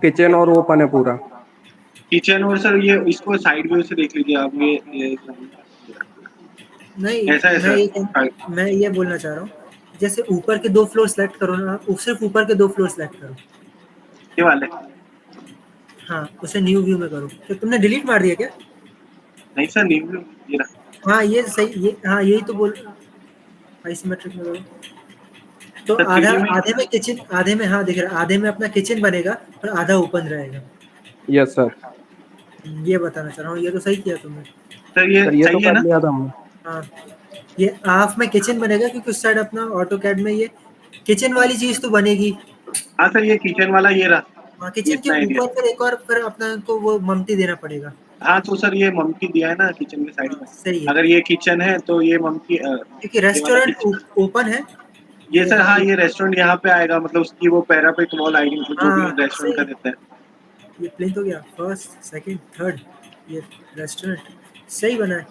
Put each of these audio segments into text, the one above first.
Kitchen और open है पूरा। किचन और सर ये इसको साइड व्यू से देख लीजिए आप, ये नहीं, ऐसा है सर। मैं ये बोलना चाह रहा हूँ, जैसे ऊपर के 2 फ्लोर सेलेक्ट करो ना, सिर्फ ऊपर के 2 फ्लोर सेलेक्ट करो। ये वाले हाँ, उसे न्यू व्यू में करो। तो तुमने डिलीट मार दिया क्या? नहीं सर, न्यू व्यू ये रहा। हाँ, ये सही, ये हाँ यही तो बोल, आइसोमेट्रिक में करो। तो सर आधा 3D में आधे में किचन, आधे में, हाँ दिख रहा है, आधे में अपना किचन बनेगा और आधा ओपन रहेगा। Yes sir. ये बताना चाह रहा हूँ, ये तो सही किया तुमने। सर ये सर ये तो सही है कर ना? लिया था हमने। हाँ, ये हाफ में किचन बनेगा क्योंकि उस साइड अपना ऑटोकैड में ये किचन वाली चीज तो बनेगी। हाँ सर, ये किचन वाला ये रहा, हाँ, ये किचन के इतना एरिया। ऊपर फिर एक और फिर अपना को वो ममटी देना पड़ेगा। हाँ तो सर ये ममकी दिया है ना किचन के साइड हाँ, में। सही है, अगर ये किचन है तो ये ममकी क्योंकि ये वाला रेस्टोरेंट किचन। ओपन है। ये सर हाँ, हॉल, ये रेस्टोरेंट यहाँ पे आएगा, मतलब उसकी वो पैरापेट वॉल आएगी, मतलब जो भी हाँ रेस्टोरेंट का सही। देता है। ये प्लेन हो गया, फर्स्ट सेकंड थर्ड, ये रेस्टोरेंट सही बना है।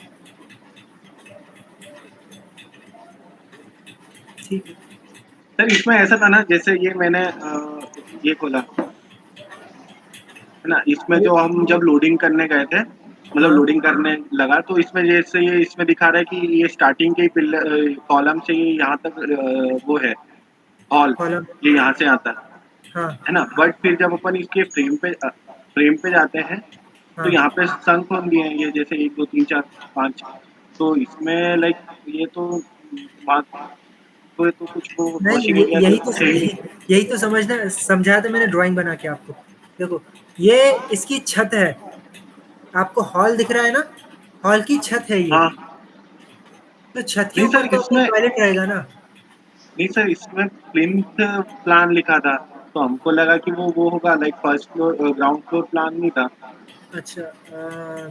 ठीक है। सर इसमें ऐसा था ना, जैसे ये मैंने ये खोला है ना, इसमें जो हम जब लोडिंग करने गए थे, मतलब हाँ, लोडिंग करने लगा, तो इसमें जैसे ये इसमें दिखा रहा है कि ये स्टार्टिंग के कॉलम से ये यहाँ तक वो है हॉल, कॉलम, ये यहाँ से आता हाँ है ना। बट फिर जब अपन इसके फ्रेम पे जाते हैं, तो हाँ। यहाँ पे संख होंगे हैं ये, जैसे 1 2 3 4 5। तो इसमें लाइक ये तो वहाँ तो कुछ वो नहीं, वॉशिंग एरिया तो है ही नहीं। यही तो समझना, समझाया था मैंने ड्राइंग बना के आपको। देखो, ये इसकी छत है, आपको हॉल दिख रहा है ना, हॉल की छत है ये। हाँ तो छत के नहीं ऊपर सर, तो अपना इसमें टॉयलेट रहेगा ना। नहीं सर, इसमें प्लिंथ प्लान लिखा था, तो हमको लगा कि वो होगा like first floor ground floor plan नहीं था। अच्छा,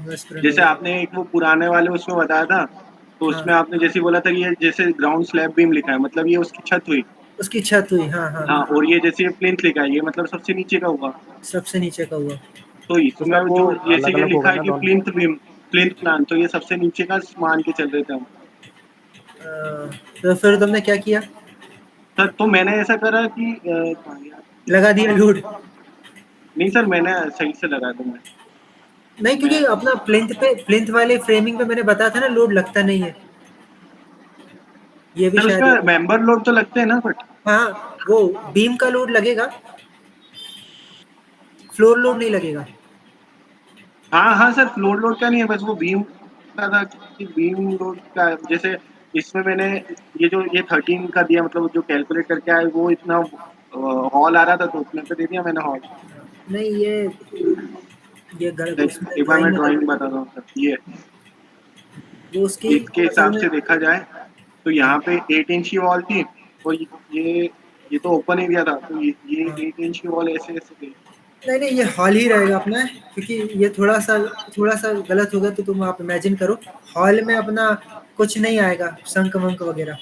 मिसप्रिंट हो जैसे गया। आपने एक वो पुराने वाले उसमें बताया था, तो हाँ, उसमें आपने जैसे बोला था कि ये जैसे ग्राउंड स्लैब बीम लिखा है, मतलब ये उसकी छत हुई। उसकी छत हुई, हाँ हाँ। हाँ, और ये जैसे प्लिंथ लिखा है, ये मतलब सबसे नीचे का हुआ। सबसे नीचे का हुआ। तो तो इसमें सर वो जो जैसे अलग ये अलग हो लिखा गए है ना कि दोनों। प्लिंथ बीम, प्लिंथ प्लान, तो ये सबसे नीचे का मान के चल रहे थे हम। तो फिर तुमने क्या किया? सर तो मैंने ऐसा करा कि कहाँ गया? लगा दिया लोड? नहीं सर, मैंने सही से लगा दूंगा। नहीं, मैं क्योंकि अपना प्लिंथ पे, प्लिंथ वाले फ्रेमिंग पे मैंने बताया था ना, लोड लगता नहीं है। ये भी सर शायद उसमें लगा। मेंबर लोड तो लगते हैं ना, बट हाँ, वो बीम का लोड लगेगा, फ्लोर लोड नहीं लगेगा। हाँ हाँ सर, फ्लोर लोड का नहीं है, बस वो बीम का था कि बीम लोड का, जैसे इसमें मैंने ये 13 का दिया, मतलब जो कैलकुलेट करके आया वो इतना हॉल आ रहा था, तो उतने पे दे दिया मैंने हॉल। नहीं, ये गलत, उसमें एक बार ड्राइंग मैं में ड्राइंग गलत, बताता हूँ सर, ये वो उसकी इसके असल हिसाब में। से देखा जाए तो हाँ यहाँ पे 8 इंच की वॉल थी, और ये ये तो ओपन एरिया था, तो ये हाँ। 8 इंच की वॉल ऐसे ऐसे थी। नहीं नहीं, ये हॉल ही रहेगा अपना, क्योंकि ये थोड़ा सा गलत होगा तो तुम आप इमेजिन करो, हॉल में अपना कुछ नहीं आएगा, संक वंक वगैरह।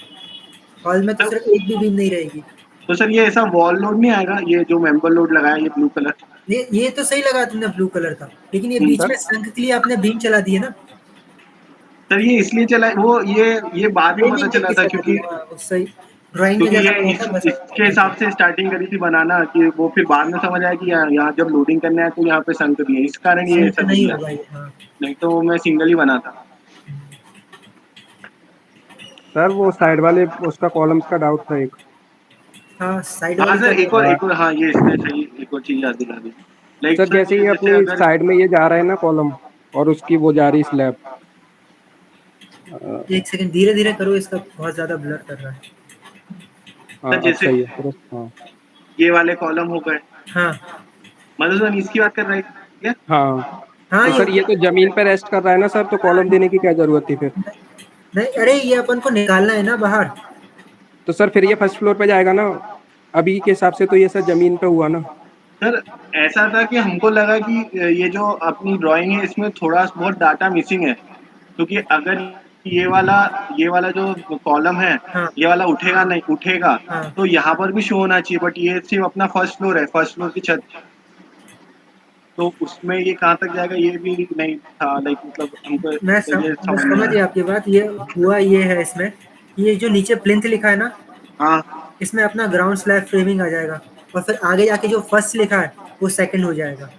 हॉल में तो सर सिर्फ एक भी बीम नहीं रहेगी। तो सर ये ऐसा वॉल लोड नहीं आएगा, ये जो मेंबर लोड लगाया ये ब्लू कलर? ये तो सही लगा तुमने ब्लू कलर का, लेकिन ये बीच सर में संक के लिए आपने बीम चला दी है ना। सर ये इसलिए चला वो ये बाद में पता फ्रेमिंग चला के था, साथ क्योंकि दिया, हाँ, वो सही ड्राइंग में जैसा ये बना था वैसा इसके वैसा। हिसाब से स्टार्टिंग करी थी बनाना, कि वो फिर बाद में समझ आया कि यहाँ जब लोडिंग करने आया तो यहाँ पे संक दिए, इस कारण ये संक ऐसा नहीं दिया। होगा ये, हाँ। नहीं तो मैं सिंगल ही बना था। सर वो साइड वाले उसका कॉलम्स का डाउट था एक। हाँ, साइड हाँ वाली का सर, तो एक और हाँ, ये इसने सही एक और चीज याद दिला दी। लाइक सर सर जैसे ये जैसे अपनी अगर साइड में ये जा रहा है ना कॉलम, और उसकी वो जा रही स्लैब। एक सेकंड, धीरे धीरे करो, इसका बहुत ज्यादा ब्लर कर रहा है। सर हाँ अब जैसे सही है फिर। हाँ ये वाले कॉलम हो गए, हाँ मतलब सर इसकी बात कर रहे हैं क्या? हाँ। हाँ, तो सर ये तो जमीन पे रेस्ट कर रहा है ना सर, तो कॉलम देने की क्या जरूरत थी फिर? नहीं, अरे ये अपन को निकालना है ना बाहर। तो सर फिर ये फर्स्ट फ्लोर पे जाएगा ना, अभी के हिसाब से तो ये सर जमीन पे हुआ ना। सर ऐसा था कि हमको लगा कि ये जो अपनी ड्राइंग है इसमें थोड़ा बहुत डाटा मिसिंग है, क्योंकि अगर ये वाला जो कॉलम है, हाँ ये वाला उठेगा नहीं उठेगा, हाँ। तो यहाँ पर भी शो होना चाहिए, बट ये सिर्फ अपना फर्स्ट फ्लोर है, फर्स्ट फ्लोर की छत, तो उसमें ये कहाँ तक जाएगा ये भी नहीं था, लाइक मतलब हमको तो ये मैं समझ नहीं समझ आया। गया आपकी बात। ये हुआ ये है इसमें, ये जो नीचे प्लिंथ लिखा है ना, हाँ इसमें अपना ग्राउंड स्लैब फ्रेमिंग आ जाएगा, और फिर आगे जाके जो फर्स्ट लिखा है वो सेकंड हो जाएगा।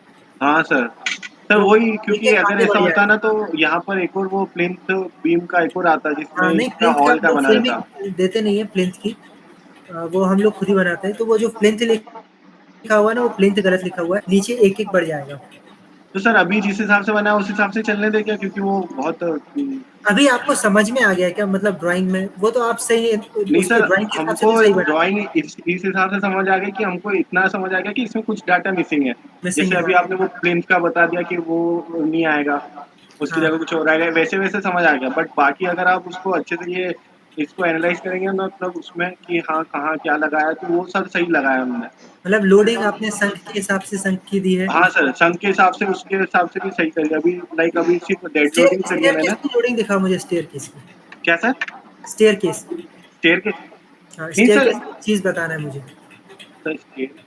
हाँ सर। सर तो वही, एक क्योंकि एक अगर आगे ऐसा बढ़ होता जाएगा। ना तो यहाँ पर एक और वो प्लिंथ बीम का एक और आता जिसमें हाँ नहीं, इसका प्लिंथ का हॉल हम का लोग बना फ्री रहता। में देते नहीं है प्लिंथ की, वो हम लोग खुद ही बनाते हैं। तो वो जो प्लिंथ लिखा हुआ है ना, वो प्लिंथ गलत लिखा हुआ है, नीचे एक एक बढ़ जाएगा। तो सर अभी जिस हिसाब से बना है उस हिसाब से चलने दें क्या, क्योंकि वो बहुत अभी आपको समझ में आ गया क्या, मतलब ड्राइंग में वो तो आप सही नहीं उसके सर, ड्राइंग के हिसाब से हमको तो सही बना, ड्राइंग इस हिसाब से समझ आ गया कि हमको इतना समझ आ गया कि इसमें कुछ डाटा मिसिंग है। मिसिंग जैसे है। अभी आपने वो प्लिंथ का बता दिया कि वो नहीं आएगा, उसकी हाँ जगह कुछ और आएगा, वैसे वैसे समझ आ गया। बट बाकी अगर आप उसको अच्छे से ये इसको एनालाइज करेंगे ना, मतलब उसमें कि हाँ कहाँ क्या लगाया, तो वो सब सही लगाया हमने। मतलब लोडिंग आपने संख के हिसाब से संख की दी है। हाँ सर, संघ के हिसाब से उसके हिसाब से भी सही करिए। अभी लाइक अभी सिर्फ डेड लोडिंग करी है स्टेयर केस मैंने। की लोडिंग दिखाओ मुझे, स्टेयर केस की। क्या सर? स्टेयर केस, स्टेयर के हाँ नहीं स्टेयर सर। केस चीज बताना है मुझे। सर स्टेयर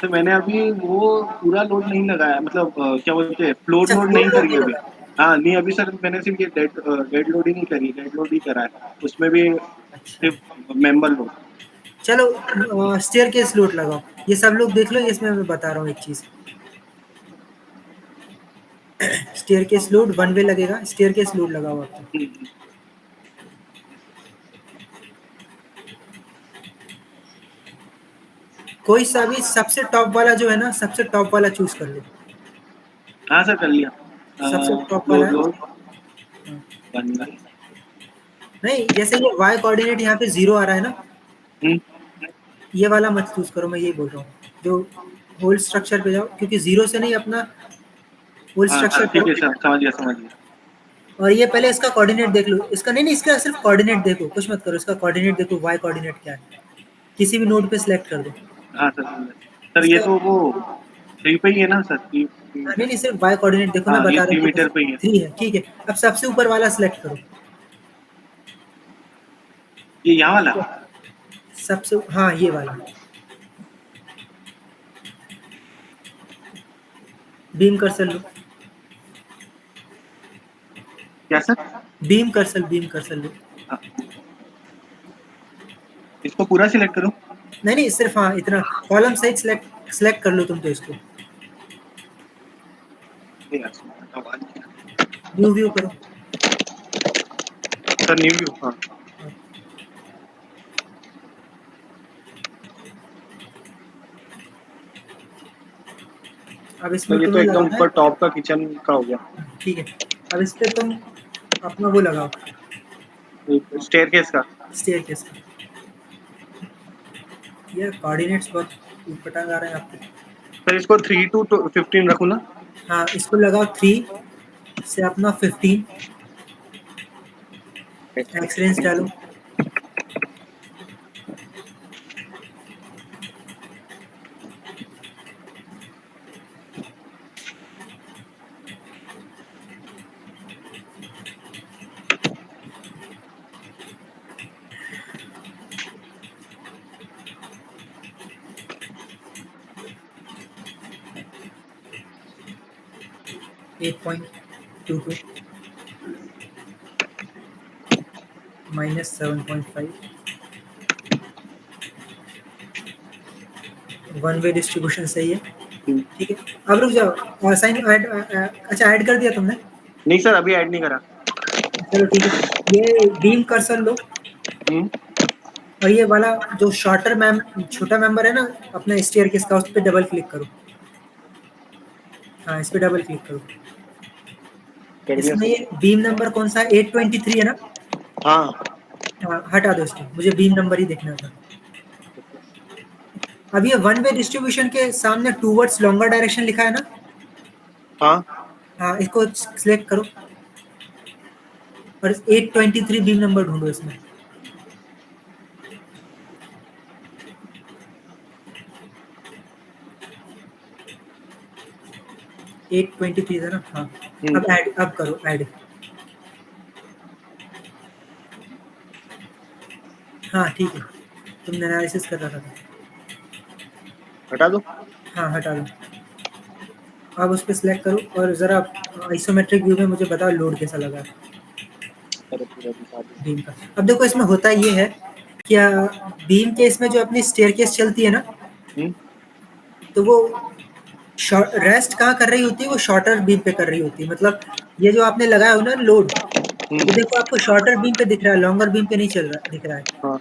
तो मैंने अभी वो पूरा लोड नहीं लगाया, मतलब क्या बोलते हैं, फ्लोर अच्छा, लोड फ्लोर नहीं लोड करी नहीं अभी। लगा। हाँ नहीं, अभी सर मैंने सिर्फ ये डेड लोडिंग ही करी, डेड लोड ही करा है, उसमें भी अच्छा सिर्फ मेंबर लोड। चलो, स्टेयर केस लोड लगाओ। ये सब लोग देख लो, इसमें मैं बता रहा हूँ एक चीज। Staircase load one way लगेगा, स्टेयर केस लोड लगाओ आप। कोई सा भी सबसे टॉप वाला जो है ना, सबसे टॉप वाला चूज कर लो। हाँ सर कर लिया। सबसे टॉप वाला फ्लोर है। लोड हाँ। बनना। नहीं, जैसे ये वाई कोऑर्डिनेट यहाँ पे 0 आ रहा है ना, हम्म, ये वाला मत चूज करो, मैं यही बोल रहा हूँ। जो होल स्ट्रक्चर पे जाओ, क्योंकि 0 से नहीं, अपना होल हाँ स्ट्रक्चर सर ठीक करो। है सर, समझ गया समझ गया। और ये पहले इसका कोऑर्डिनेट देख लो, इसका नहीं नहीं, इसका सिर्फ कोऑर्डिनेट देखो, कुछ मत करो, इसका कोऑर्डिनेट देखो, वाई कोऑर्डिनेट क्या है। किसी भी नोड पे सिलेक्ट कर दो हाँ सर समझ गया। सर ये इसका। तो वो 3 पे ही है ना सर, 3 नहीं मीटर। नहीं, सिर्फ वाई कोऑर्डिनेट देखो, मैं हाँ ये बता रहा 3 हूँ मीटर कितना। पे ही है। 3 है, ठीक है। अब सबसे ऊपर वाला सिलेक्ट करो। ये यहाँ वाला। सबसे, हाँ ये वाला बीम कर्सर लो। क्या सर? बीम कर्सर लो। हाँ, इसको पूरा सिलेक्ट करूँ? नहीं नहीं, सिर्फ हाँ इतना, कॉलम सहित सिलेक्ट सिलेक्ट कर लो तुम तो इसको। नहीं यार, आवाज नहीं आ न्यू व्यू करो। रही। सर न्यू व्यू, हाँ। अब इसमें सर ये तो तुम्हें एकदम लगाना ऊपर है, टॉप का किचन का हो गया। ठीक है। अब इस पे तुम अपना वो लगाओ, स्टेयरकेस का। स्टेयर केस का। ये कोऑर्डिनेट्स बहुत उटपटांग आ रहे हैं आपके। सर इसको 3 to 15 रखूँ ना? हाँ, इसको लगाओ 3 से अपना 15, एक्स रेंज डालो। 8.22 -7.5, वन वे डिस्ट्रीब्यूशन सही है, ठीक है। अब रुक जाओ, साइन ऐड, अच्छा ऐड कर दिया तुमने। नहीं सर अभी ऐड नहीं करा। चलो ठीक है, ये बीम कर्सर लो। हम्म, और ये वाला जो शॉर्टर मैम छोटा मेंबर है ना अपना स्टेयर केस का, उस पर डबल क्लिक करो। हाँ, इस पे डबल क्लिक करो। कर दिया इसमें सर। ये बीम नंबर कौन सा, 823 है ना। हाँ हाँ, हटा दो इसको, मुझे बीम नंबर ही देखना था। अब ये वन वे डिस्ट्रीब्यूशन के सामने टूवर्ड्स लॉन्गर डायरेक्शन लिखा है ना। हाँ। हाँ, इसको सिलेक्ट करो और 823 बीम नंबर ढूंढो इसमें। एट 23 है ना, हाँ। हम्म, अब ऐड, अब करो ऐड। हाँ ठीक है, तुमने एनालिसिस कर रखा था। हटा दो। हाँ हटा दो। अब उस पर सिलेक्ट करो और ज़रा आइसोमेट्रिक व्यू में मुझे बताओ लोड कैसा लगा अरे पूरा दिखा दो। बीम का। अब देखो इसमें होता ये है, क्या बीम के इसमें जो अपनी स्टेयरकेस चलती है ना, हम्म, तो वो रेस्ट कहाँ कर रही होती है, वो शॉर्टर बीम पे कर रही होती है। मतलब ये जो आपने लगाया हो ना लोड, ये देखो आपको शॉर्टर बीम पे दिख रहा है, लॉन्गर बीम पे नहीं चल रहा दिख रहा है। हाँ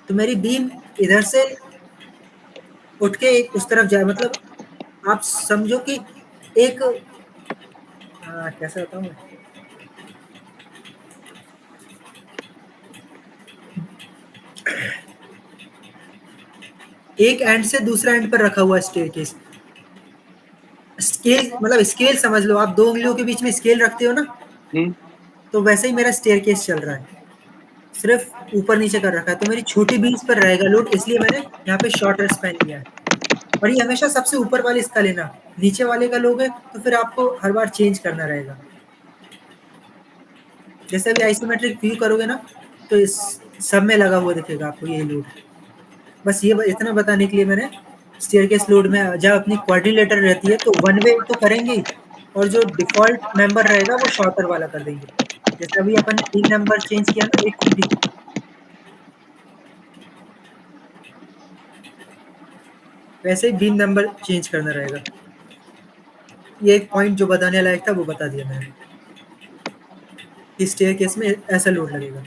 तो मेरी बीम इधर से उठ के एक उस तरफ जाए, मतलब आप समझो कि एक कैसे बताऊं मैं, एक एंड से दूसरा एंड पर रखा हुआ स्टेयरकेस। स्केल मतलब स्केल समझ लो, आप 2 उंगलियों के बीच में स्केल रखते हो ना, तो वैसे ही मेरा स्टेयरकेस चल रहा है, सिर्फ ऊपर नीचे कर रखा है। तो मेरी छोटी बीम्स पर रहेगा लोड, इसलिए मैंने यहाँ पे शॉर्टर स्पैन लिया है। और ये हमेशा सबसे ऊपर वाले इसका लेना, नीचे वाले का लोगे तो फिर आपको हर बार चेंज करना रहेगा। जैसे अभी आइसोमेट्रिक व्यू करोगे ना, तो इस सब में लगा हुआ दिखेगा आपको ये लोड। बस ये इतना बताने के लिए मैंने स्टेयरकेस लोड में जब अपनी क्वाड्रिलेटर रहती है तो वन वे तो करेंगे ही, और जो डिफॉल्ट मेंबर रहेगा वो शॉर्टर वाला कर देंगे। जैसे अभी अपन 3 नंबर चेंज किया ना 850, वैसे ही बीम नंबर चेंज करना रहेगा। ये एक पॉइंट जो बताने लायक था वो बता दिया मैंने, इस स्टेयरकेस में ऐसा लोड लगेगा।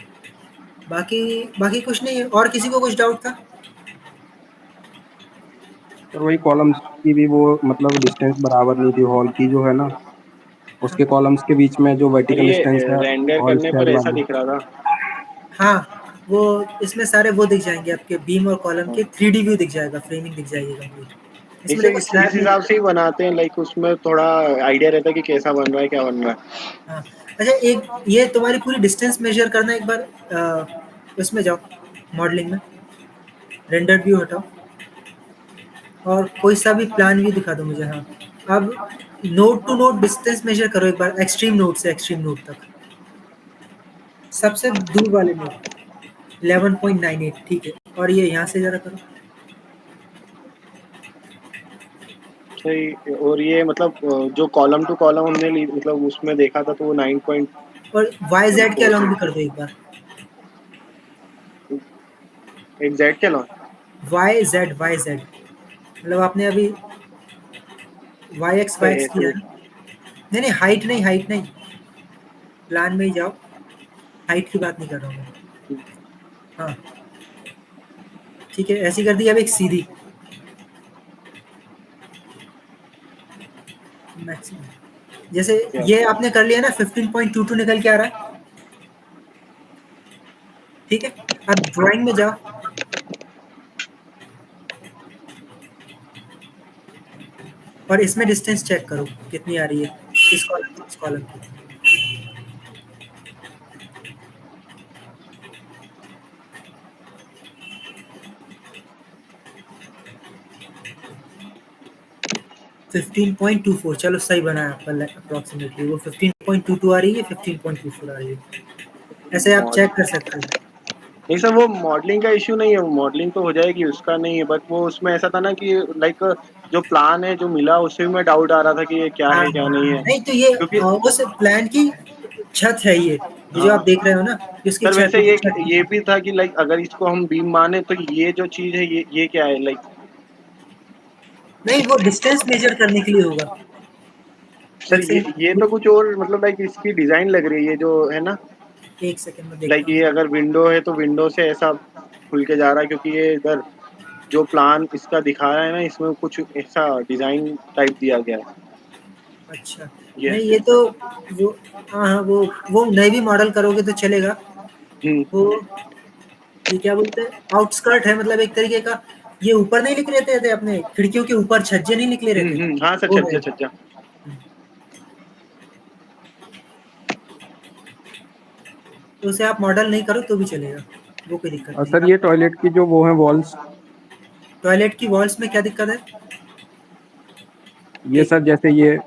बाकी बाकी कुछ नहीं है। और किसी को कुछ डाउट था? और वही कॉलम्स की भी वो मतलब डिस्टेंस बराबर नहीं थी हॉल की, जो है ना उसके कॉलम्स के बीच में जो वर्टिकल ये डिस्टेंस है रेंडर हॉल करने पर स्टैक ऐसा वाली। दिख रहा था। हाँ, वो इसमें सारे वो दिख जाएंगे आपके बीम और कॉलम के 3D व्यू दिख जाएगा, फ्रेमिंग दिख जाएगी कंप्लीट। इसमें इसे देखो इस स्लैब भी। हिसाब से ही बनाते हैं, लाइक उसमें थोड़ा आइडिया रहता है कि कैसा बन रहा है, क्या बन रहा है। हाँ, अच्छा एक ये तुम्हारी पूरी डिस्टेंस मेजर करना, एक बार उसमें जाओ मॉडलिंग में, रेंडर व्यू हटाओ और कोई सा भी प्लान व्यू दिखा दो मुझे। हाँ, अब node to node distance measure करो एक बार, एक्सट्रीम नोड से एक्सट्रीम नोड तक, सबसे दूर वाले नोड 11.98, ठीक है। और ये यहाँ से जरा करो। सही। और ये मतलब जो कॉलम टू कॉलम हमने मतलब उसमें देखा था तो वो 9.4 और वाई जेड के अलॉन्ग भी कर दो एक बार, एग्जैक्ट क्या लॉ। वाई जेड मतलब आपने अभी वाई एक्स ऐसे किया है ना? नहीं नहीं, हाइट नहीं, प्लान में ही जाओ, हाइट की बात नहीं कर रहा हूँ मैं। हाँ ठीक है, ऐसी कर दी। अब एक सीधी मैक्सिमम, जैसे ये आपने कर लिया ना, 15.22 निकल के आ रहा है, ठीक है। अब ड्राइंग में जाओ और इसमें डिस्टेंस चेक करो कितनी आ रही है इस कॉलम इस कॉलम की। फिफ्टीन पॉइंट टू फोर, चलो सही बनाया आपका अप्रोक्सीमेटली। वो 15.22 आ रही है, 15.24 आ रही है, ऐसे आप चेक कर सकते हो। नहीं सर, वो मॉडलिंग का इश्यू नहीं है, वो मॉडलिंग तो हो जाएगी, उसका नहीं है। बट वो उसमें ऐसा था ना कि लाइक जो प्लान है जो मिला उससे भी मैं डाउट आ रहा था कि ये क्या हाँ है क्या नहीं है, नहीं, तो ये क्योंकि उस प्लान की छत है, ये जो हाँ आप देख रहे हो ना, इसकी सर। छत वैसे है, ये छत ये की। भी था कि लाइक अगर इसको हम बीम माने तो ये जो चीज है ये क्या है लाइक। नहीं, वो डिस्टेंस मेजर करने के लिए होगा। सर एक ये सेकंड, तो कुछ और मतलब लाइक इसकी डिजाइन लग रही है ये जो है ना। एक सेकंड में देखता लाइक हूँ। ये अगर विंडो है तो विंडो से ऐसा खुल के जा रहा है, क्योंकि ये इधर जो प्लान इसका दिखा रहा है ना इसमें कुछ ऐसा डिजाइन टाइप दिया गया है। अच्छा, ये नहीं ये तो वो, हाँ हाँ, वो नई भी मॉडल करोगे तो चलेगा। वो ये क्या बोलते हैं, आउटस्कर्ट है, मतलब एक तरीके का। ये ऊपर नहीं निकले थे अपने खिड़कियों के ऊपर छज्जे नहीं निकले रहते, हाँ सर, वो है। छज्जा छज्जा। तो उसे आप मॉडल नहीं करो तो भी चलेगा, वो कोई दिक्कत और नहीं। सर ये टॉयलेट की जो वो है वॉल्स, टॉयलेट की वॉल्स में क्या दिक्कत है? ये एक, सर जैसे ये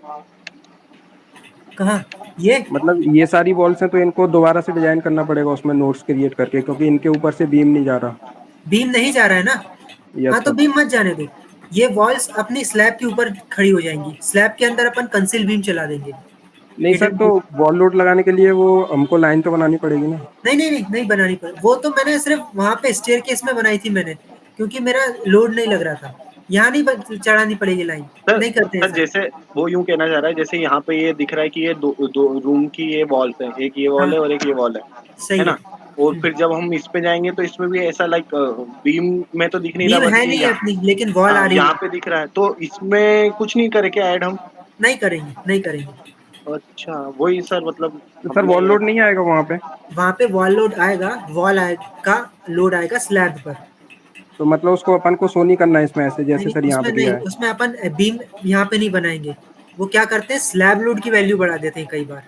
कहाँ ये? मतलब ये सारी वॉल्स हैं तो इनको दोबारा से डिजाइन करना पड़ेगा उसमें नोट्स क्रिएट करके, क्योंकि इनके ऊपर से बीम नहीं जा रहा। बीम नहीं जा रहा है ना? हाँ यस तो सर। बीम मत जाने दो, ये वॉल्स अपनी स्लैब के ऊपर खड़ी हो जाएंगी, स्लैब के अंदर अपन कंसील बीम चला देंगे, नहीं सर, हिडन तो बीम। वॉल लोड लगाने के लिए वो हमको लाइन तो बनानी पड़ेगी ना। नहीं बनानी पड़े, वो तो मैंने सिर्फ वहां पे स्टेयरकेस में बनाई थी मैंने, क्योंकि मेरा लोड नहीं लग रहा था। यहाँ नहीं चढ़ानी पड़ेगी लाइन, सर नहीं करते सर ऐसा। जैसे वो यूं कहना चाह रहा है, जैसे यहाँ पे ये दिख रहा है कि ये दो रूम की ये वॉल्स है, एक ये वॉल हाँ है और एक ये वॉल सही है है। ना? और फिर जब हम इस पे जाएंगे तो इसमें भी ऐसा लाइक बीम में तो दिख नहीं रहा, बीम बस है ये नहीं यहाँ, अपनी, लेकिन वॉल आ हाँ रही यहाँ है। पे दिख रहा है, तो इसमें कुछ नहीं करे क्या ऐड हम? नहीं करेंगे, नहीं करेंगे। अच्छा वही सर, मतलब तो सर हमने वॉल लोड नहीं आएगा वहाँ पे? वहाँ पे वॉल लोड आएगा, वॉल आएगा, लोड आएगा स्लैब पर। तो मतलब उसको अपन को शो नहीं करना है इसमें ऐसे, नहीं जैसे नहीं, सर यहाँ पे उसमें दिया नहीं, है? उसमें अपन बीम यहाँ पे नहीं बनाएंगे। वो क्या करते हैं, स्लैब लोड की वैल्यू बढ़ा देते हैं कई बार,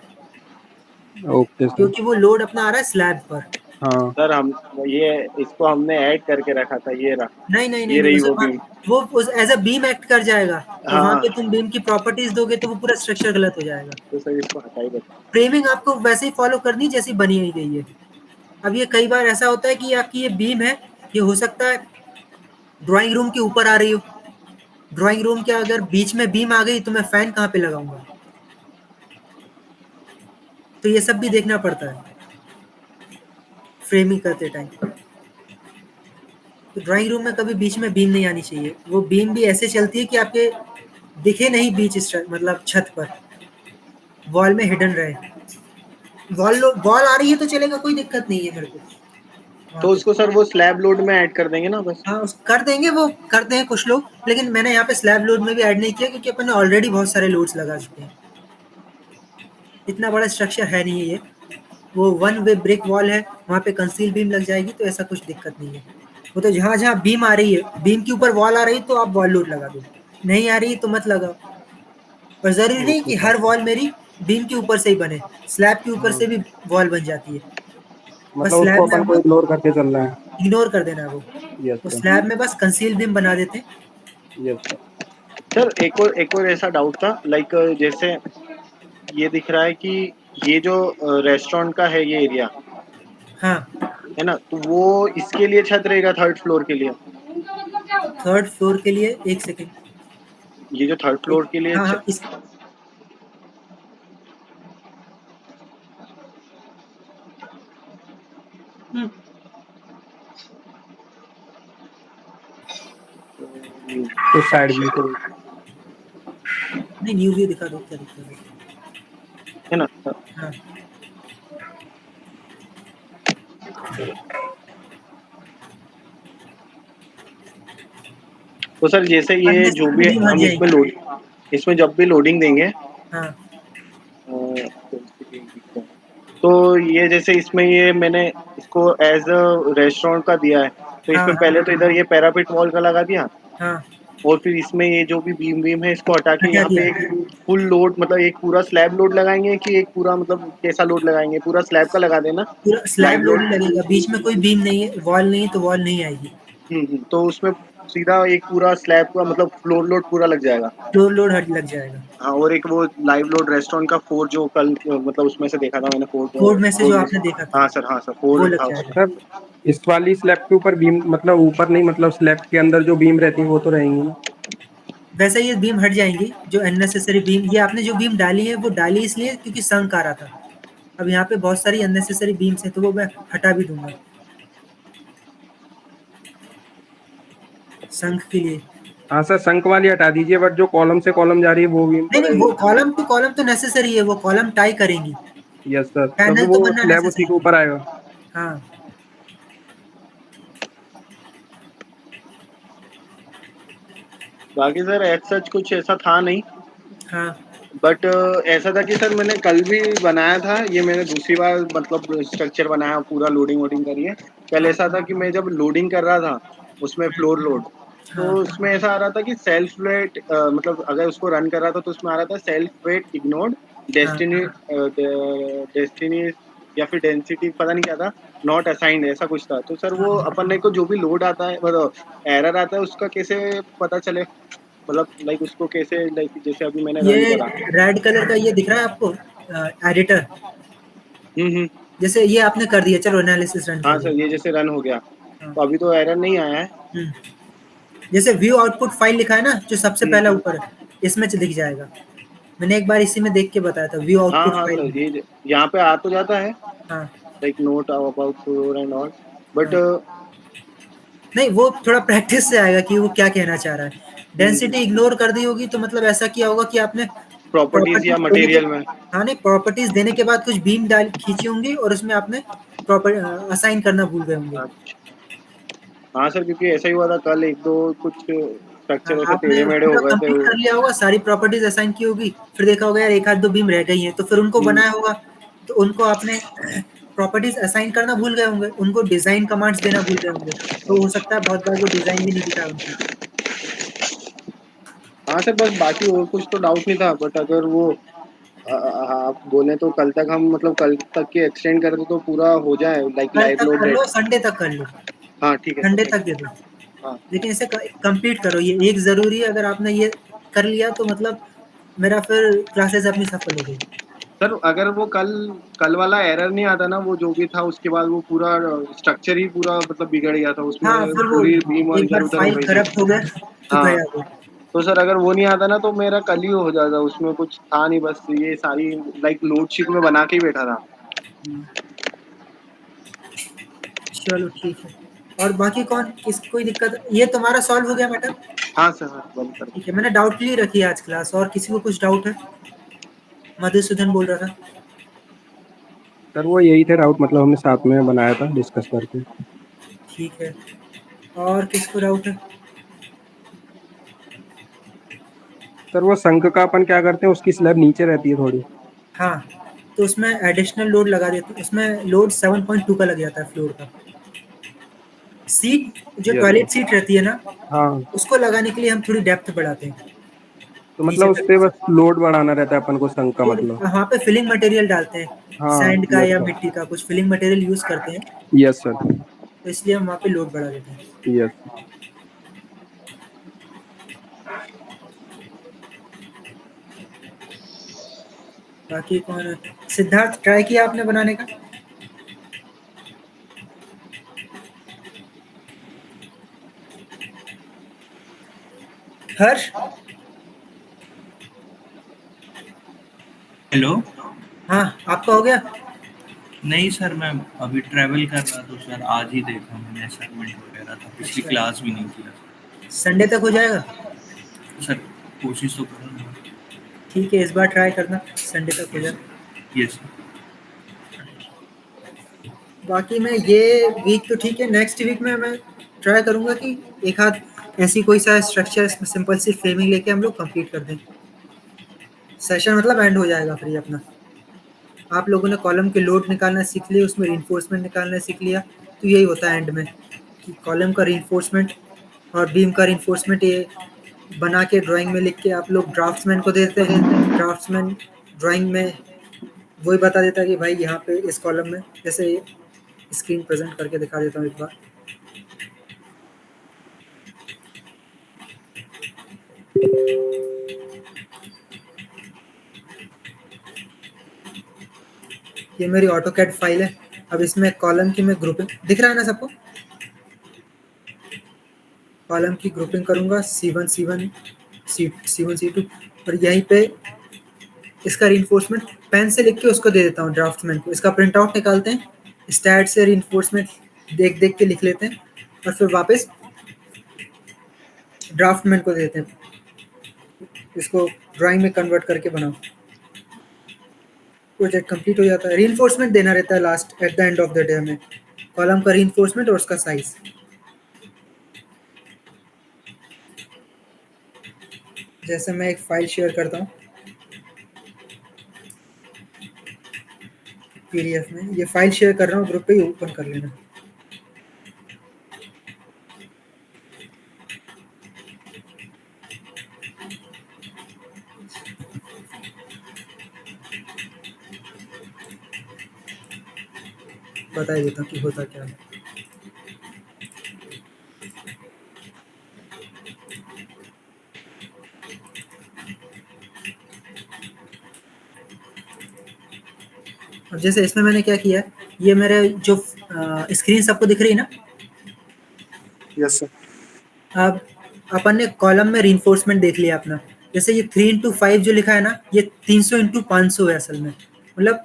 ओके सर। क्योंकि वो लोड अपना आ रहा है स्लैब पर। हाँ। सर हम ये इसको हमने ऐड करके रखा था, ये रहा, नहीं नहीं नहीं ये नहीं, रही उसे वो बीम। वो उस एज अ बीम एक्ट कर जाएगा, और वहाँ हाँ पे तुम बीम की प्रॉपर्टीज दोगे तो वो पूरा स्ट्रक्चर गलत हो जाएगा। तो सर इसको हटा ही देते फ्रेमिंग आपको वैसे ही फॉलो करनी जैसी बनी ही गई है। अब ये कई बार ऐसा होता है कि आपकी ये बीम है, ये हो सकता है ड्राइंग रूम के ऊपर आ रही हो। ड्राइंग रूम के अगर बीच में बीम आ गई तो मैं फैन कहाँ पे लगाऊंगा? तो ये सब भी देखना पड़ता है फ्रेमिंग करते टाइम। तो ड्राइंग रूम में कभी बीच में बीम नहीं आनी चाहिए। वो बीम भी ऐसे चलती है कि आपके दिखे नहीं बीच मतलब छत पर, वॉल में हिडन रहे। वॉल आ रही है तो चलेगा, कोई दिक्कत नहीं है मेरे को वहाँ तो पे। उसको सर वो स्लैब लोड में ऐड कर देंगे ना बस। हाँ कर देंगे, वो करते हैं कुछ लोग, लेकिन मैंने यहाँ पे स्लैब लोड में भी ऐड नहीं किया क्योंकि अपन ने ऑलरेडी बहुत सारे लोड्स लगा चुके हैं। इतना बड़ा स्ट्रक्चर है नहीं ये, वो वन वे ब्रिक वॉल है, वहाँ पे कंसील बीम लग जाएगी तो ऐसा कुछ दिक्कत नहीं है। वो तो जहाँ जहाँ बीम आ रही है, बीम के ऊपर वॉल आ रही है तो आप वॉल लोड लगा दो, नहीं आ रही तो मत लगाओ। और जरूरी नहीं ओके कि सर। हर वॉल मेरी बीम के ऊपर से ही बने, स्लैब के ऊपर हाँ, से भी वॉल बन जाती है। बस मतलब स्लैब उसको में अपन को हम इग्नोर करके चलना है। इग्नोर कर देना है वो। यस तो सर। स्लैब में बस कंसील बीम बना देते हैं। Yes sir. सर एक और ऐसा डाउट था, लाइक जैसे ये दिख रहा है कि ये जो रेस्टोरेंट का है ये एरिया हाँ, है ना, तो वो इसके लिए छत रहेगा थर्ड फ्लोर के लिए? थर्ड फ्लोर के लिए एक सेकेंड। ये जो थर्ड फ्लोर के लिए हाँ हाँ, इस तो साइड व्यू को नहीं, न्यू व्यू दिखा दो, क्या दिक्कत है? है ना। हाँ तो सर जैसे ये जो भी अननेसेसरी बीम हट हम इसमें जाएगी। इसमें जब भी लोडिंग देंगे, हाँ तो ये जैसे इसमें ये मैंने इसको एज अ रेस्टोरेंट का दिया है, तो हाँ इसमें हाँ पहले तो इधर ये पैरापिट वॉल का लगा दिया, हाँ, और फिर इसमें ये जो भी बीम बीम है इसको हटा के हटा यहाँ दिया। पे एक फुल लोड, मतलब एक पूरा स्लैब लोड लगाएंगे कि एक पूरा, मतलब कैसा लोड लगाएंगे? पूरा स्लैब का लगा देना, पूरा स्लैब लाइव लोड लोड। ही लगेगा, बीच में कोई बीम नहीं है, वॉल नहीं है तो वॉल नहीं आएगी। तो उसमें सीधा एक पूरा स्लैब का मतलब फ्लोर लोड पूरा लग जाएगा। फ्लोर लोड हट लग जाएगा। हाँ, और एक वो लाइव लोड रेस्टोरेंट का फोर जो कल मतलब उसमें से देखा था मैंने, फोर कोड में से जो फोर में आपने देखा था हाँ सर, हाँ सर, वो फोर लग था उसमें। जाएगा। सर, इस वाली स्लैब के ऊपर बीम, मतलब ऊपर नहीं, मतलब स्लैब के अंदर जो बीम रहती है वो तो रहेंगी ना? वैसे ये बीम हट जाएंगी, जो अननेसेसरी बीम, ये आपने जो बीम डाली है वो डाली इसलिए क्योंकि संक आ रहा था। अब यहाँ पे बहुत सारी अननेसेसरी बीम्स हैं तो वो मैं हटा भी दूंगा संक के लिए। हाँ सर, संक वाली हटा दीजिए, बट जो कॉलम से कॉलम जा रही है वो बीम तो नहीं नहीं, वो रहेगी। कॉलम तो नेसेसरी है, वो कॉलम टाई करेंगी, यस सर, क्योंकि पैनल वो तो बनना स्लैब उसी के नेसेसरी ऊपर आएगा। है। हाँ बाकी सर एज सच कुछ ऐसा था नहीं, हाँ बट ऐसा था कि सर मैंने कल भी बनाया था, ये मैंने दूसरी बार मतलब स्ट्रक्चर बनाया पूरा लोडिंग वोडिंग करिए। कल हाँ ऐसा था कि मैं जब लोडिंग कर रहा था उसमें फ्लोर लोड, तो हाँ उसमें ऐसा आ रहा था कि सेल्फ वेट, मतलब अगर उसको रन कर रहा था तो उसमें आ रहा था सेल्फ वेट इग्नोर्ड, हाँ डेस्टिनी डेस्टिनी या फिर डेंसिटी पता नहीं क्या था, नॉट असाइंड ऐसा कुछ था। तो सर वो हाँ। अपन को जो भी लोड आता है, मतलब एरर आता है, उसका कैसे पता चले? मतलब लाइक उसको कैसे, लाइक जैसे अभी मैंने रन ये करा। रेड कलर का ये दिख रहा है आपको एडिटर? हम्म। जैसे ये आपने कर दिया, चलो एनालिसिस रन हाँ कर सर, दिया। ये जैसे रन हो गया हाँ। तो अभी तो एरर नहीं आया है। हम्म। जैसे व्यू आउटपुट फाइल लिखा है ना, जो सबसे पहला हम्म। ऊपर है, इसमें से दिख जाएगा। मैंने एक बार इसी में देख के बताया था, व्यू हाँ आउटपुट हाँ फाइल सर, में। ये यहाँ पे आ तो जाता है, हाँ like note about floor and all, but हाँ नहीं, वो थोड़ा प्रैक्टिस से आएगा कि वो क्या कहना चाह रहा है। डेंसिटी इग्नोर कर दी होगी तो मतलब ऐसा किया होगा कि आपने प्रॉपर्टीज या देने के मटेरियल में। हाँ नहीं, प्रॉपर्टीज देने के बाद कुछ बीम डाल खींची होंगी और उसमें आपने प्रॉपर असाइन करना भूल गए होंगे। हाँ सर, क्योंकि ऐसा ही हुआ था कल, एक दो कुछ स्ट्रक्चर ऐसे आपने टेढ़े मेढ़े हो पूरा गए थे। कंप्लीट कर लिया होगा, सारी प्रॉपर्टीज असाइन की होगी, फिर देखा होगा यार एक आध दो बीम रह गई हैं, तो फिर उनको बनाया होगा, तो उनको आपने प्रॉपर्टीज असाइन करना भूल गए होंगे, उनको डिजाइन कमांड्स देना भूल गए होंगे, तो हो सकता है बहुत बार वो डिजाइन भी नहीं दिखा है उनको। हाँ सर, बस बाकी और कुछ तो डाउट नहीं था, बट अगर वो आप बोले तो कल तक हम, मतलब कल तक के एक्सटेंड कर दे तो पूरा हो जाए, लाइक कल लाइव तक लोड कर डेट। लो, संडे तक कर लो, हाँ ठीक है संडे सर। तक दे दो, हाँ लेकिन इसे कंप्लीट करो, ये एक जरूरी है, अगर आपने ये कर लिया तो मतलब मेरा फिर क्लासेस अपनी सफल हो गई। सर, अगर वो कल कल वाला एरर नहीं आता ना, वो जो भी था उसके बाद वो पूरा स्ट्रक्चर ही पूरा मतलब बिगड़ गया था, उसमें हाँ, फिर वो पूरी बीम और एक इधर बार उधर हो फाइल गई थी। करप्ट हो गया तो हाँ, गया वो। तो सर अगर वो नहीं आता ना तो मेरा कल ही हो जाता, उसमें कुछ था नहीं, बस ये सारी लाइक लोड शीट में बना के ही बैठा था। चलो ठीक है, और बाकी कौन किस कोई दिक्कत, ये तुम्हारा सॉल्व हो गया मैटर? हाँ सर, हाँ बंद कर ठीक दो। है, मैंने डाउट के लिए रखी है आज क्लास, और किसी को कुछ डाउट है? मधुसूदन बोल रहा था। सर वो यही थे डाउट, मतलब हमने साथ में बनाया था डिस्कस करके। ठीक है, और किसको डाउट है? सर वो संक का अपन क्या करते हैं, उसकी स्लैब नीचे रहती है थोड़ी। हाँ, तो उसमें एडिशनल लोड लगा देते हैं, उसमें लोड 7.2 का लग जाता है फ्लोर का। सीट जो यस सर। टॉयलेट सीट रहती है ना, हाँ, उसको लगाने के लिए हम थोड़ी डेप्थ बढ़ाते हैं तो नीचे मतलब तक। उससे बस लोड बढ़ाना रहता है अपन को संक का लोड मतलब। वहाँ पे फिलिंग मटेरियल डालते हैं, हाँ सैंड का यस या सर। मिट्टी का कुछ फिलिंग मटेरियल यूज करते हैं, यस सर। तो इसलिए हम वहाँ पे लोड बढ़ा देते हैं। यस। बाकी कौन है? सिद्धार्थ, ट्राई किया आपने बनाने का? हर्ष? हेलो। हाँ, आपका हो गया? नहीं सर, मैं अभी ट्रैवल कर रहा तो सर आज ही देखा मैंने, असाइनमेंट वगैरह था, पिछली अच्छा, क्लास भी नहीं किया संडे तक हो जाएगा? सर। कोशिश तो करूँगा। ठीक है, इस बार ट्राई करना संडे तक हो यस जाए। Sir, yes sir. बाकी मैं ये वीक तो ठीक है, नेक्स्ट वीक में मैं ट्राई करूंगा कि एक आध ऐसी कोई सा स्ट्रक्चर सिंपल सी फ्रेमिंग लेके हम लोग कंप्लीट कर दें, सेशन मतलब एंड हो जाएगा फिर ये अपना। आप लोगों ने कॉलम के लोड निकालना सीख लिया, उसमें रिइंफोर्समेंट निकालना सीख लिया, तो यही होता है एंड में कि कॉलम का रिइंफोर्समेंट और बीम का रिइंफोर्समेंट ये बना के ड्राइंग में लिख के आप लोग ड्राफ्ट्समैन को देते हैं, ड्राफ्ट्समैन ड्राइंग में वही बता देता है कि भाई यहाँ पे इस कॉलम में, जैसे स्क्रीन प्रेजेंट करके दिखा देता हूँ एक बार। ये मेरी ऑटोकैड फाइल है, अब इसमें कॉलम की मैं ग्रुपिंग दिख रहा है ना सबको, कॉलम की ग्रुपिंग करूंगा C1 C1 C1 C2, और यहीं पे इसका रिइंफोर्समेंट पेन से लिख के उसको दे देता हूँ ड्राफ्टमैन को, इसका प्रिंट आउट निकालते हैं, स्टैट से रिइंफोर्समेंट देख देख के लिख लेते हैं, और फिर वापस ड्राफ्टमैन को देते हैं, इसको ड्राइंग में कन्वर्ट करके बनाओ, प्रोजेक्ट कंप्लीट हो जाता है। रिइंफोर्समेंट देना रहता है last at the end of the day में, कॉलम का रिइंफोर्समेंट और उसका साइज। जैसे मैं एक फाइल शेयर करता हूँ पीडीएफ में, ये फाइल शेयर कर रहा हूँ ग्रुप पे ही, ओपन कर लेना। बता ही देता हूँ कि होता क्या है। अब जैसे इसमें मैंने क्या किया, ये मेरे जो स्क्रीन सबको दिख रही है ना, यस सर। अब अपन ने कॉलम में रिइंफोर्समेंट देख लिया अपना, जैसे ये 3 into 5 जो लिखा है ना, ये 300 into 500 है असल में, मतलब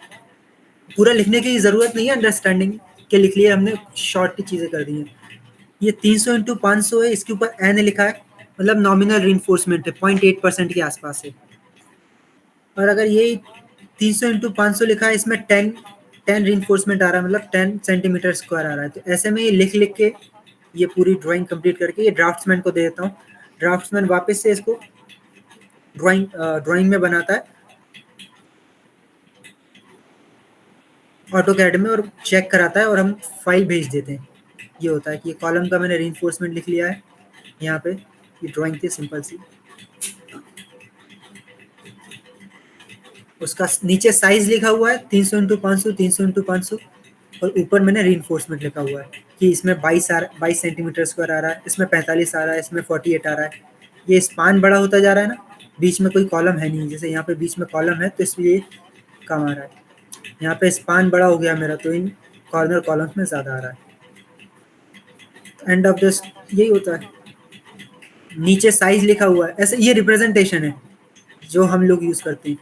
पूरा लिखने की जरूरत नहीं है, अंडरस्टैंडिंग के लिख लिए हमने, शॉर्ट की चीजें कर दी हैं। ये 300 इंटू 500 है, इसके ऊपर एन लिखा है, मतलब नॉमिनल रीइंफोर्समेंट है, 0.8% के आसपास है। और अगर ये 300 इंटू 500 लिखा है, इसमें 10 रीइंफोर्समेंट आ रहा है, मतलब 10 सेंटीमीटर स्क्वायर आ रहा है। तो ऐसे में ये लिख लिख के ये पूरी ड्राइंग कंप्लीट करके ये ड्राफ्ट्समैन को दे देता हूँ। ड्राफ्ट्समैन वापस से इसको ड्राइंग में बनाता है ऑटोकैड में, और चेक कराता है, और हम फाइल भेज देते हैं। ये होता है कि ये कॉलम का मैंने रीइंफोर्समेंट लिख लिया है यहाँ पे। ये ड्राइंग थी सिंपल सी। उसका नीचे साइज लिखा हुआ है 300 इंटू 500, 300 इंटू 500, और ऊपर मैंने रीइंफोर्समेंट लिखा हुआ है कि इसमें 22 सेंटीमीटर स्क्वायर आ रहा है, इसमें 45 आ रहा है, इसमें 48 आ रहा है। ये स्पान बड़ा होता जा रहा है ना, बीच में कोई कॉलम है नहीं, जैसे यहाँ पे बीच में कॉलम है तो इसलिए कम आ रहा है। यहाँ पे स्पान बड़ा हो गया मेरा, तो इन कॉर्नर कॉलम्स में ज़्यादा आ रहा है। एंड ऑफ दिस यही होता है। नीचे साइज लिखा हुआ है, ऐसे ये रिप्रेजेंटेशन है जो हम लोग यूज़ करते हैं।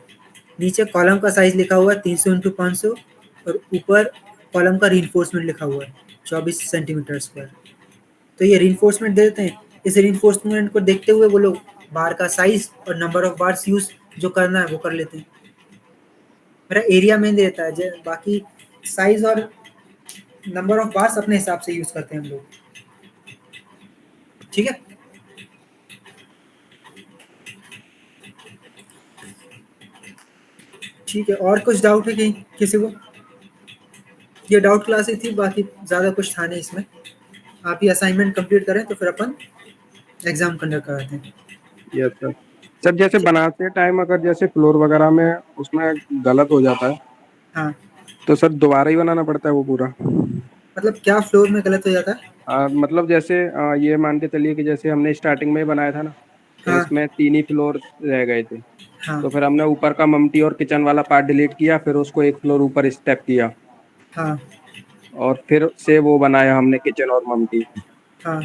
नीचे कॉलम का साइज लिखा हुआ है 300 इंटू 500, और ऊपर कॉलम का रीइंफोर्समेंट लिखा हुआ है 24 सेंटीमीटर स्क्वायर। तो ये रीइंफोर्समेंट दे देते हैं। इस रीइंफोर्समेंट को देखते हुए वो लोग बार का साइज और नंबर ऑफ बार्स यूज जो करना है वो कर लेते हैं। मेरा एरिया में देता है, बाकी साइज और नंबर ऑफ बार्स अपने हिसाब से यूज करते हैं हम लोग। ठीक है, ठीक है। और कुछ डाउट है कहीं किसी को? ये डाउट क्लास ही थी, बाकी ज़्यादा कुछ था नहीं इसमें। आप ही असाइनमेंट कंप्लीट करें तो फिर अपन एग्जाम कंडक्ट कराते हैं। Yes sir. सर जैसे बनाते टाइम अगर जैसे फ्लोर वगैरह में उसमें गलत हो जाता है, हाँ, तो सर दोबारा ही बनाना पड़ता है वो पूरा? मतलब क्या फ्लोर में गलत हो जाता है? मतलब जैसे ये मान के चलिए कि जैसे हमने स्टार्टिंग में ही बनाया था ना, तो हाँ, उसमें 3 ही फ्लोर रह गए थे। हाँ, तो फिर हमने ऊपर का ममटी और किचन वाला पार्ट डिलीट किया, फिर उसको एक फ्लोर ऊपर स्टेप किया, हाँ, और फिर से वो बनाया हमने किचन और ममटी। हाँ,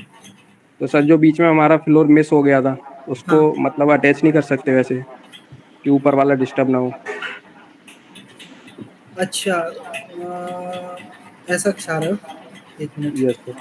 तो सर जो बीच में हमारा फ्लोर मिस हो गया था, उसको हाँ। मतलब अटैच नहीं कर सकते वैसे कि ऊपर वाला डिस्टर्ब ना हो? अच्छा, ऐसा चाह रहे हो? एक मिनट। Yes sir.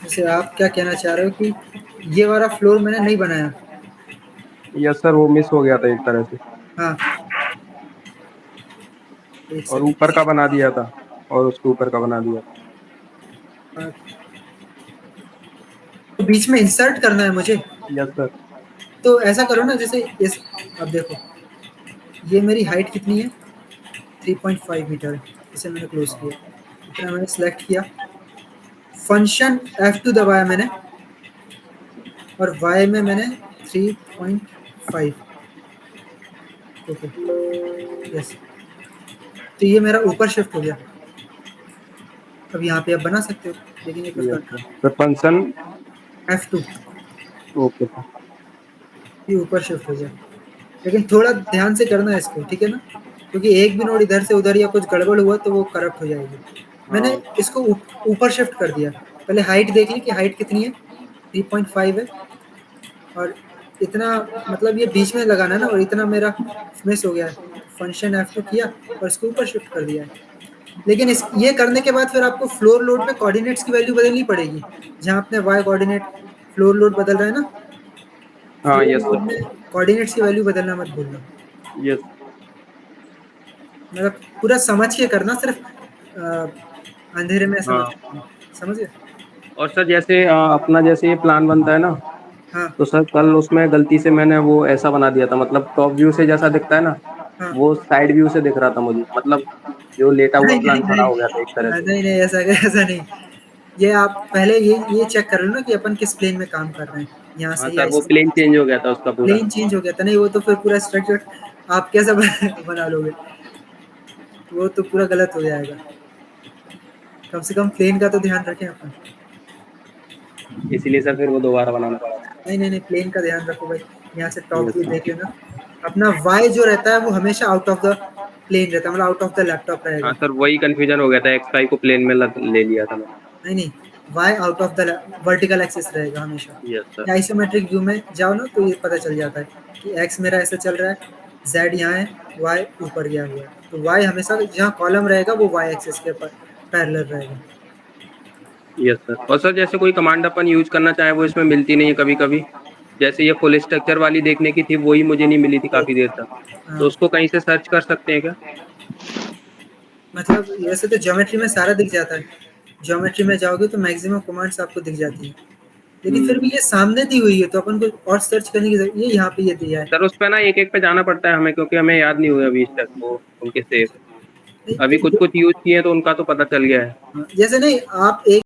जैसे आप क्या कहना चाह रहे हो कि ये वाला फ्लोर मैंने नहीं बनाया? यस सर, वो मिस हो गया था एक तरह से, हाँ, एक और ऊपर सेकंड। का बना दिया था और उसके ऊपर का बना दिया था। हाँ, तो बीच में इंसर्ट करना है मुझे। Yes sir. तो ऐसा करो ना, जैसे इस, अब देखो ये मेरी हाइट कितनी है, 3.5 मीटर है। इसे मैंने क्लोज किया, इतना मैंने सेलेक्ट किया, फंक्शन F2 दबाया मैंने, और y में मैंने 3.5। Okay, yes. तो ये मेरा ऊपर शिफ्ट हो गया। अब यहाँ पे आप बना सकते हो, लेकिन ये कुछ यस करना सर, तो फंक्शन F2, ओके सर। ये ऊपर शिफ्ट हो गया। लेकिन थोड़ा ध्यान से करना है इसको, ठीक है ना, क्योंकि एक भी नोड इधर से उधर या कुछ गड़बड़ हुआ तो वो करप्ट हो जाएगी। मैंने हाँ इसको ऊपर शिफ्ट कर दिया। पहले हाइट देख ली कि हाइट कितनी है, 3.5 है, और इतना मतलब ये बीच में लगाना है ना, और इतना मेरा मिस हो गया है। फंक्शन F2 किया और इसको ऊपर शिफ्ट कर दिया है। लेकिन इस ये करने के बाद फिर आपको फ्लोर लोड में कोऑर्डिनेट्स की वैल्यू बदलनी पड़ेगी। जहाँ अपने y कोऑर्डिनेट फ्लोर लोड बदल रहा है ना, हाँ। Floor yes load sir. में कोऑर्डिनेट्स की वैल्यू बदलना मत भूलना। यस। मतलब पूरा समझ के करना, सिर्फ अंधेरे में ऐसा मत हाँ। करना। समझ गए? और सर जैसे अपना जैसे ये प्लान बनता है ना, हाँ, तो सर कल उसमें गलती से मैंने वो ऐसा बना दिया था, मतलब टॉप व्यू से जैसा दिखता है ना, हाँ। वो साइड व्यू से दिख रहा था मुझे, मतलब जो लेटा हुआ नहीं, नहीं, प्लान खड़ा नहीं। हो गया था एक तरह से। नहीं, नहीं, ऐसा नहीं। ये आप पहले ये चेक कर लो ना कि अपन किस प्लेन में काम कर रहे हैं, यहाँ हाँ से या सर, वो इस प्लेन चेंज हो गया था उसका पूरा। प्लेन चेंज हो गया था। नहीं, वो तो फिर पूरा स्ट्रक्चर आप कैसा बना लोगे, वो तो पूरा गलत हो जाएगा। कम से कम प्लेन का तो ध्यान रखें अपन। इसीलिए सर फिर वो दोबारा बनाना पड़ा था। नहीं, नहीं, नहीं, प्लेन का ध्यान रखो भाई। यहाँ से टॉप यस व्यू सर। देख लेना। अपना y जो रहता है वो हमेशा आउट ऑफ द प्लेन रहता है, मतलब आउट ऑफ द लैपटॉप रहेगा। हाँ सर, वही कंफ्यूजन हो गया था, एक्स वाई को प्लेन में ले लिया था मैंने। नहीं, y out of the vertical axis रहेगा हमेशा। Yes sir. आइसोमेट्रिक व्यू में जाओ ना तो ये पता चल जाता है कि x मेरा ऐसे चल रहा है, z यहाँ है, y ऊपर गया हुआ है। तो y हमेशा जहाँ कॉलम रहेगा वो y एक्सिस के पैरेलल रहेगा। Yes sir. और सर जैसे कोई कमांड अपन यूज करना चाहे वो इसमें मिलती नहीं है कभी कभी, जैसे ये फुल स्ट्रक्चर वाली देखने की थी, वही मुझे नहीं मिली थी काफी देर तक, हाँ, तो उसको कहीं से सर्च कर सकते हैं क्या? मतलब वैसे तो ज्योमेट्री में सारा दिख जाता है, ज्योमेट्री में जाओगे तो मैक्सिमम कमांड्स आपको दिख जाती हैं, लेकिन फिर भी ये सामने दी हुई है तो अपन को और सर्च करने की जरूरत, ये यहाँ पे ये दिया है। सर उस पे ना एक एक पे जाना पड़ता है हमें, क्योंकि हमें याद नहीं हुए अभी तक वो उनके सेव। नहीं, अभी कुछ कुछ यूज किए तो उनका तो पता चल गया है। जैसे नहीं आप एक